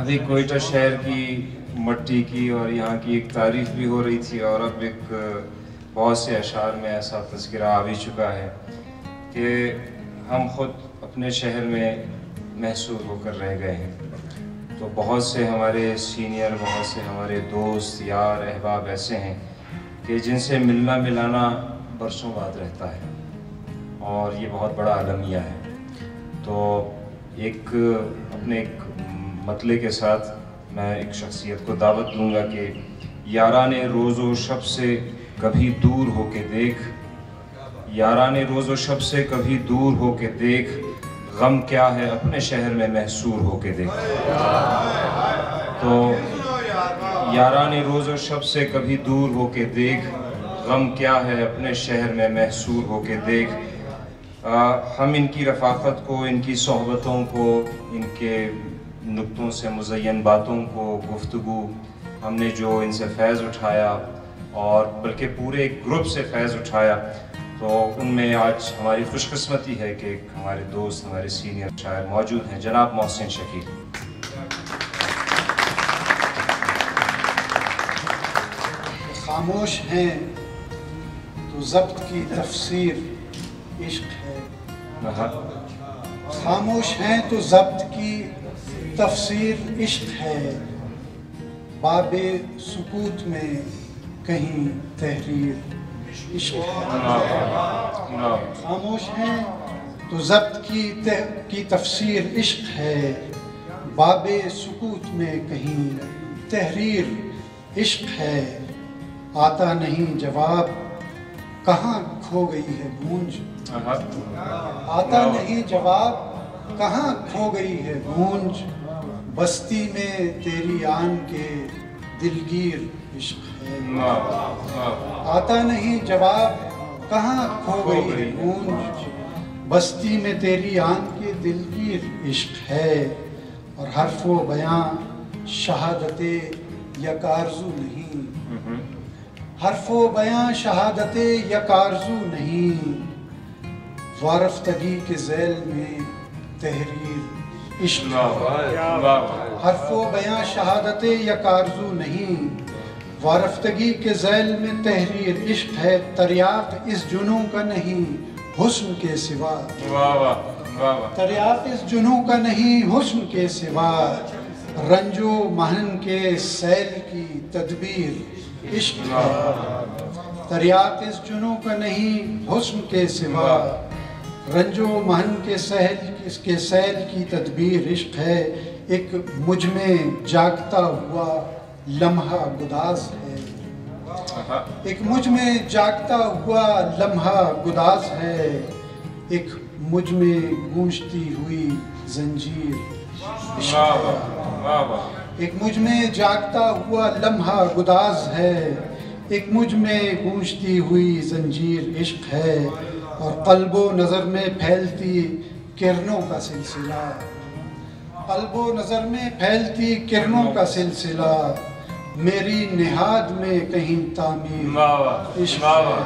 ابھی کوئٹہ شہر کی مٹی کی اور یہاں کی ایک تعریف بھی ہو رہی تھی، اور اب ایک بہت سے اشعار میں ایسا تذکرہ آ بھی چکا ہے کہ ہم خود اپنے شہر میں محصور ہو کر رہ گئے ہیں۔ تو بہت سے ہمارے سینئر، بہت سے ہمارے دوست، یار، احباب ایسے ہیں کہ جن سے ملنا ملانا برسوں بعد رہتا ہے، اور یہ بہت بڑا المیہ ہے۔ تو اپنے ایک مطلع کے ساتھ میں ایک شخصیت کو دعوت دوں گا کہ یاران روز و شب سے کبھی دور ہو کے دیکھ، یاران روز و شب سے کبھی دور ہو کے دیکھ، غم کیا ہے اپنے شہر میں محصور ہو کے دیکھ۔ تو یاران روز و شب سے کبھی دور ہو کے دیکھ، غم کیا ہے اپنے شہر میں محصور ہو کے دیکھ۔ ہم ان کی رفاقت کو، ان کی صحبتوں کو، ان کے نکتوں سے مزین باتوں کو، گفتگو، ہم نے جو ان سے فیض اٹھایا اور بلکہ پورے ایک گروپ سے فیض اٹھایا، تو ان میں آج ہماری خوش قسمتی ہے کہ ہمارے دوست، ہمارے سینئر شاعر موجود ہیں، جناب محسن شکیل۔ خاموش ہیں تو ضبط کی تفسیر عشق ہے، خاموش ہیں تو ضبط کی تفسیر عشق ہے، باب سکوت میں کہیں تحریر عشق ہے۔ خاموش ہیں تو ضبط کی تفسیر عشق ہے، باب سکوت میں کہیں تحریر عشق ہے، آتا نہیں جواب کہاں کھو گئی ہے گونج، آتا نہیں جواب کہاں کھو گئی ہے گونج، بستی میں تیری آن کے دلگیر عشق ہے، آتا نہیں جواب کہاں کھو گئی ہے گونج، بستی میں تیری آن کے دلگیر عشق ہے، اور حرف و بیاں شہادت یک آرزو نہیں، حرف و بیاں شہادت یک آرزو نہیں، وارفتگی کے ذیل میں تحریر عشق ہے، حرف و بیاں شہادت یک آرزو نہیں، وارفتگی کے ذیل میں تحریر عشق ہے، تریاق اس جنوں کا نہیں حسن کے سوا، تریاق اس جنوں کا نہیں حسن کے سوا، رنج و محن کے سیل کی تدبیر عشق ہے، تریاق اس جنوں کا نہیں حسن کے سوا، رنج و محن کے سیل کی تدبیر عشق ہے، ایک مجھ میں جاگتا ہوا لمحہ گداز ہے، ایک مجھ میں جاگتا ہوا لمحہ گداز ہے، ایک مجھ میں گونجتی ہوئی زنجیر عشق ہے، ایک مجھ میں جاگتا ہوا لمحہ گداز ہے، ایک مجھ میں گونجتی ہوئی زنجیر عشق ہے، اور قلب و نظر میں پھیلتی کرنوں کا سلسلہ، قلب و نظر میں پھیلتی کرنوں کا سلسلہ، میری نہاد میں کہیں تعمیر عشق ہے،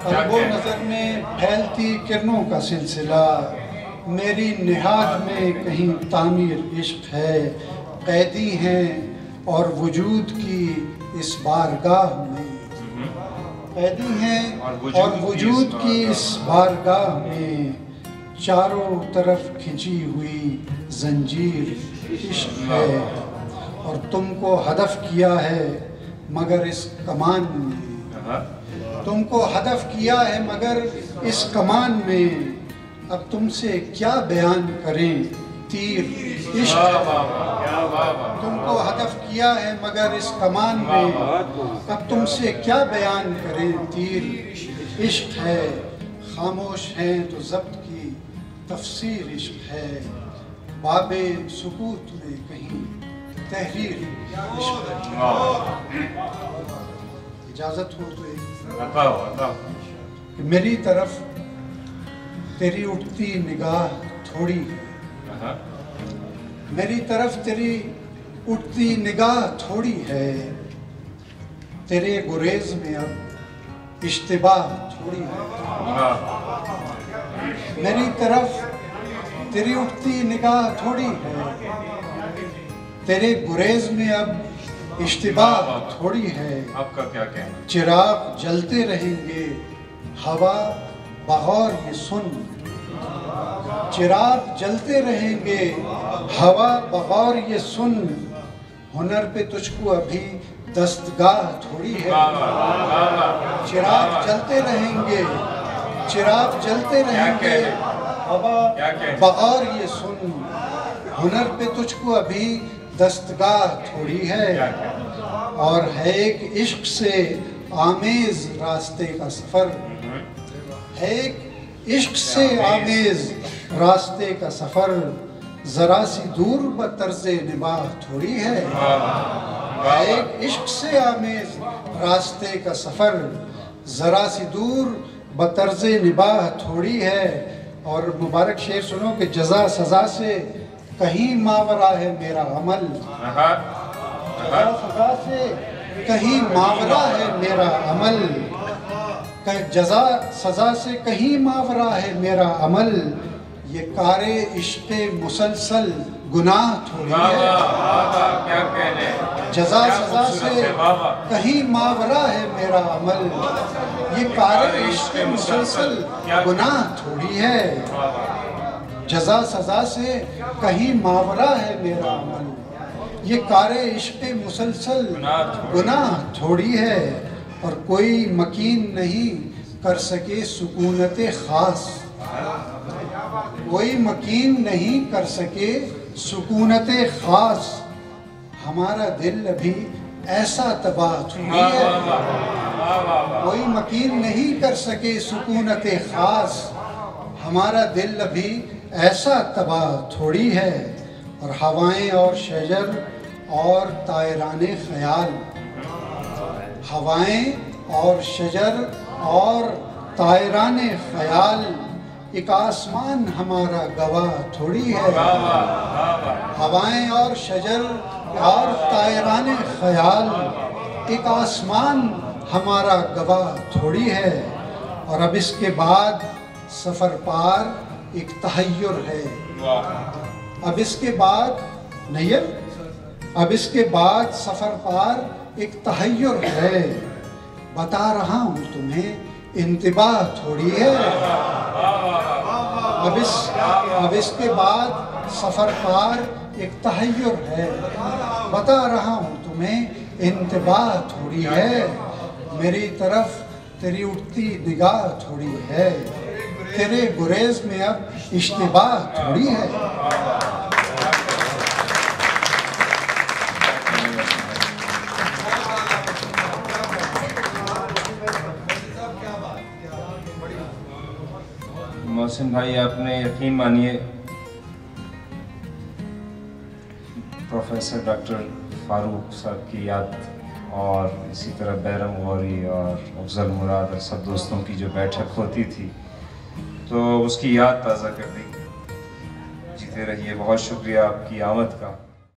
قلب و نظر میں پھیلتی کرنوں کا سلسلہ، میری نہاد میں کہیں تعمیر عشق ہے، قیدی ہیں اور وجود کی اس بارگاہ میں، قیدی ہیں اور وجود کی اس بارگاہ میں، چاروں طرف کھنچی ہوئی زنجیر عشق ہے، اور تم کو ہدف کیا ہے مگر اس کمان میں، تم کو ہدف کیا ہے مگر اس کمان میں، اب تم سے کیا بیان کریں تیر عشق ہے، تم کو ہدف کیا ہے مگر اس کمان میں، اب تم سے کیا بیان کریں تیر عشق ہے، خاموش ہیں تو ضبط کی تفسیر عشق ہے، باب سکوت میں کہیں تحریر عشق ہے۔ اجازت ہو تو کہ میری طرف تیری اٹھتی نگاہ تھوڑی ہے، میری طرف تیری اٹھتی نگاہ تھوڑی ہے، تیرے گریز میں اب اشتباہ تھوڑی ہے، میری طرف تیری اٹھتی نگاہ تھوڑی ہے، تیرے گریز میں اب اشتباہ تھوڑی ہے. آپ کا کیا کہنا؟ چراغ جلتے رہیں گے ہوا بغور یہ سن. چراغ جلتے رہیں گے ہوا بغور یہ سن. ہنر پہ تجھ کو ابھی دستگاہ تھوڑی ہے. چراغ جلتے رہیں گے چراغ جلتے رہیں گے ہوا بغور یہ سن. ہنر پہ تجھ کو ابھی دستگاہ تھوڑی ہے. اور ہے ایک عشق سے آمیز راستے کا سفر. ہے ایک عشق سے آمیز راستے کا سفر. ذرا سی دور بطرز نباہ تھوڑی ہے. ایک عشق سے آمیز راستے کا سفر. ذرا سی دور بطرز نباہ تھوڑی ہے. اور مبارک شعر سنو کہ جزا سزا سے کہیں ماورا ہے میرا عمل. جزا سزا سے کہیں ماورا ہے میرا عمل. جزا سزا سے کہیں ماورا ہے میرا عمل. یہ کار عشق مسلسل گناہ تھوڑی ہے. جزا سزا سے کہیں ماورا ہے میرا عمل. یہ کار عشق مسلسل گناہ تھوڑی ہے. جزا سزا سے کہیں ماورا ہے میرا عمل. یہ کار عشق مسلسل گناہ تھوڑی ہے. اور کوئی مکین نہیں کر سکے سکونت خاص. کوئی مکین نہیں کر سکے سکونت خاص. ہمارا دل ابھی ایسا تباہ تھوڑی ہے. کوئی مکین نہیں کر سکے سکونت خاص. ہمارا دل ابھی ایسا تباہ تھوڑی ہے. اور ہوائیں اور شجر اور طائران خیال. ہوائیں اور شجر اور طائران خیال. ایک آسمان ہمارا گواہ تھوڑی ہے. ہوائیں اور شجر اور طائران خیال. ایک آسمان ہمارا گواہ تھوڑی ہے. اور اب اس کے بعد سفر پار ایک تحیر ہے. اب اس کے بعد نیل اب اس کے بعد سفر پار ایک تحیر ہے. بتا رہا ہوں تمہیں انتباہ تھوڑی ہے. اب اس کے بعد سفر پار ایک تحیر ہے. بتا رہا ہوں تمہیں انتباہ تھوڑی ہے. میری طرف تیری اٹھتی نگاہ تھوڑی ہے. تیرے گریز میں اب اشتباہ تھوڑی ہے. محسن بھائی آپ نے یقین مانیے پروفیسر ڈاکٹر فاروق صاحب کی یاد اور اسی طرح بیرم غوری اور افضل مراد اور سب دوستوں کی جو بیٹھک ہوتی تھی تو اس کی یاد تازہ کر دی. جیتے رہیے. بہت شکریہ آپ کی آمد کا.